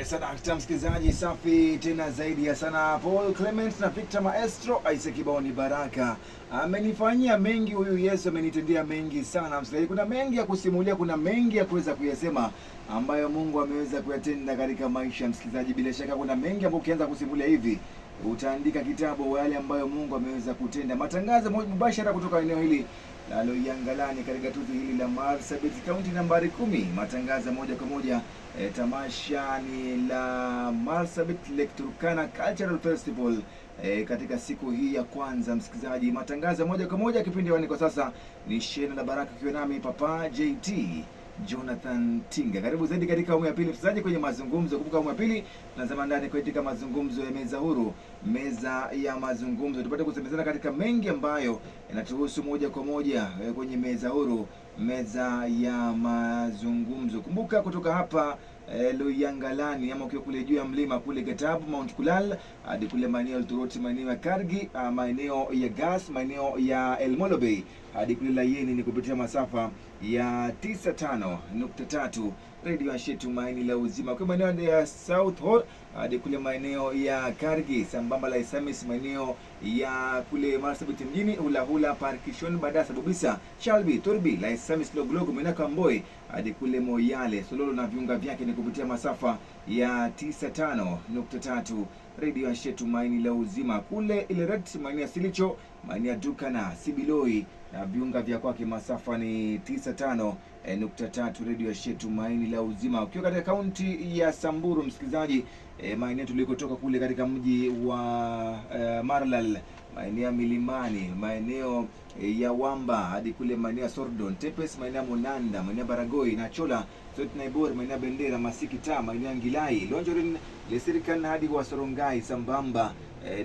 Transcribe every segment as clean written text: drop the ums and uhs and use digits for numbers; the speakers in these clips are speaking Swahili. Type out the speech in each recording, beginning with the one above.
Sana msikilizaji safi tena zaidi ya sana. Paul Clement na Victor Maestro. Isaac Kiboni Baraka amenifanyia mengi huyu Yesu, amenitendea mengi sana msikilizaji. Kuna mengi ya kusimulia, kuna mengi ya kuweza kuyasema ambayo Mungu ameweza kuyatenda katika maisha msikilizaji. Bila shaka kuna mengi ambayo ukianza kusimulia hivi utaandika kitabu yale ambayo Mungu ameweza kutenda. Matangazo mubashara kutoka eneo hili la Loyangalani katika tuzo hili la Marsabit County nambari 10. Matangazo moja kwa moja tamasha ni la Marsabit Lake Turkana Cultural Festival katika siku hii ya kwanza msikilizaji. Matangazo moja kwa moja, kipindi wani kwa sasa ni Shena la Baraka kiwa nami Papa JT Jonathan Tinga. Karibu zaidi katika awamu ya pili msikilizaji kwenye mazungumzo. Kumbuka awamu ya pili tunazama ndani katika mazungumzo ya meza huru, meza ya mazungumzo. Tupate kusemezana katika mengi ambayo yanatuhusu moja kwa moja kwenye meza huru, meza ya mazungumzo. Kumbuka kutoka hapa Loyangalani ama ukiwa kule juu ya mlima kule Gatabu Mount Kulal hadi kule maeneo ya Turoti, maeneo ya Kargi, maeneo ya Gas, maeneo ya El Molobe hadi kule Layeni ni kupitia masafa ya 95.3 Radio Ashe Maini la Uzima. Kwa maeneo ya South Hall hadi kule maeneo ya Kargi, sambamba la Isamis, maeneo ya kule Marsabit mjini, Hula Parkishon, Badasa, Bubisa, Shalby, Turbi, la Isamis, Loglogo, Menaka, Mboi hadi kule Moyale, Sololo na viunga vyake ni kupitia masafa ya 95.3 Radio Ashe Maini la Uzima. Kule Ileret, maeneo ya Silicho, maeneo ya Dukana, Sibiloi na viunga vya kwake masafa ni 95.3 Radio Ashe Maini la Uzima. Ukiwa katika kaunti ya Samburu msikilizaji, maeneo tulikotoka kule katika mji wa Maralal, maeneo ya Milimani, maeneo ya Wamba hadi kule maeneo ya Sordon, Tepes, maeneo ya Monanda, maeneo ya Baragoi na Chola, Sot Naibor, maeneo ya Bendera, Masikita, maeneo ya Ngilai, Lonjorin, Lesirikan hadi kwa Sorongai sambamba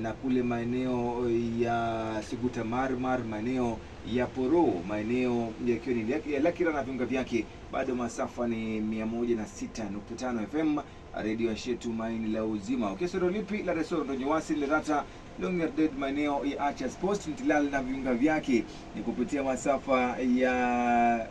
na kule maeneo ya Siguta Marmar, maeneo ya Poro, maeneo ya Kioni ya Lakira na viunga vyake bado masafa ni 106.5 FM Radio Ashe Maini la Uzima. Ukisoro lipi la Resoro ndo Nyawasi Lerata Longerded, maeneo ya Archers Post Ntilal na viunga vyake ni kupitia masafa ya